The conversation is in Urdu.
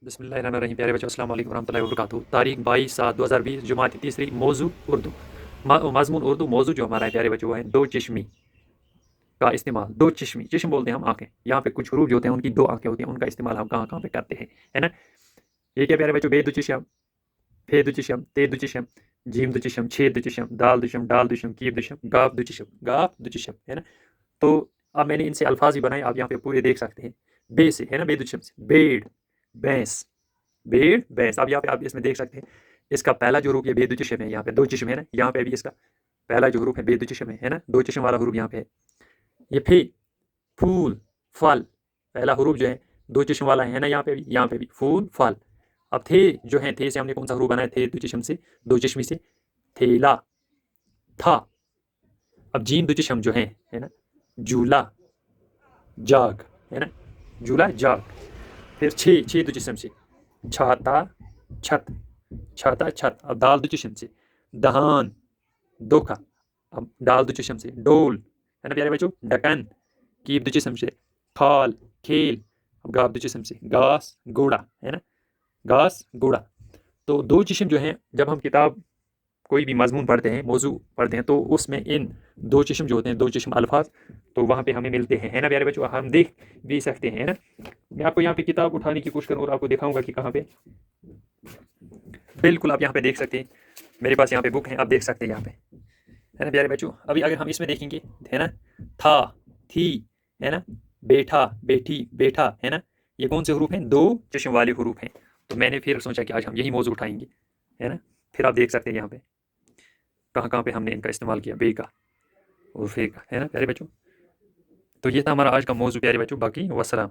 بسم اللہ الرحمن الرحیم. پیارے بچوں السلام علیکم ورحمۃ اللہ وبرکاتہ. تاریخ 22/7/2020 جماعت تیسری. موضوع اردو. مضمون اردو. موضوع جو ہمارا ہے پیارے بچوں وہ ہے دو چشمی کا استعمال. دو چشمی، چشم بولتے ہیں ہم آنکھیں. یہاں پہ کچھ حروف جو ہوتے ہیں ان کی دو آنکھیں ہوتی ہیں، ان کا استعمال ہم کہاں کہاں پہ کرتے ہیں، ہے نا. یہ کیا پیارے بچوں؟ بے دو چشم، پھے دو چشم، تے دو چشم، جیم دو چشم، چھے دو چشم، دال دو چشم، ڈال دو چشم، کیب دو چشم، گاف دو چشم، گاف دو چشم، ہے نا. تو اب میں نے ان سے الفاظ ہی بنائے، آپ یہاں پہ پورے دیکھ سکتے ہیں. بے سے ہے نا، بے دو چشم سے بیڑ، بھینس، بھیڑ، بھینس. اب یہاں پہ آپ اس میں دیکھ سکتے ہیں اس کا پہلا جو حروف یہ بے دو چشم ہے، یہاں پہ دو چشم ہے نا. یہاں پہ بھی اس کا پہلا جو حروف ہے بے دو چشم ہے نا، دو چشم والا حروف یہاں پہ ہے. یہ پھی، پھول، پھل، پہلا حروف جو ہے دو چشم والا ہے نا. یہاں پہ بھی پھول، پھل. اب تھے جو ہیں، تھے سے ہم نے کون سا حروف بنایا؟ تھے دو چشم سے، دو چشمی سے تھیلا، تھا. اب جیم دو چشم جو ہیں ہے نا، جھولا، جاگ، ہے نا، جھولا جاگ. پھر چھ، چھ دو چشم سے چھاتا، چھت، چھاتا چھت. اب دال دو چشم سے دہان، دھوکا. اب ڈال دو چشم سے ڈول، ہے نا پیارے بچوں، ڈکن. کیب دو چشم سے کھال، کھیل. اب گاف دو چشم سے گھاس، گھوڑا، ہے نا، گھاس، گھوڑا. تو دو چشم جو ہیں جب ہم کتاب کوئی بھی مضمون پڑھتے ہیں، موضوع پڑھتے ہیں، تو اس میں ان دو چشم جو ہوتے ہیں، دو چشم الفاظ، تو وہاں پہ ہمیں ملتے ہیں، ہے نا پیارے بچوں. ہم دیکھ بھی سکتے ہیں نا. میں آپ کو یہاں پہ کتاب اٹھانے کی کوشش کروں اور آپ کو دکھاؤں گا کہ کہاں پہ. بالکل آپ یہاں پہ دیکھ سکتے ہیں، میرے پاس یہاں پہ بک ہے، آپ دیکھ سکتے ہیں یہاں پہ، ہے نا پیارے بچوں. ابھی اگر ہم اس میں دیکھیں گے، ہے نا، تھا، تھی، ہے نا، بیٹھا، بیٹھی، بیٹھا، ہے نا. یہ کون سے حروف ہیں؟ دو چشم والے حروف ہیں. تو میں نے پھر سوچا کہ آج ہم یہی موضوع اٹھائیں گے، ہے نا. پھر آپ دیکھ سکتے ہیں یہاں پہ کہاں کہاں پہ ہم نے ان کا استعمال کیا، بے کا اور فے کا، ہے نا پیارے بچوں. تو یہ تھا ہمارا آج کا موضوع پیارے بچوں. باقی والسلام.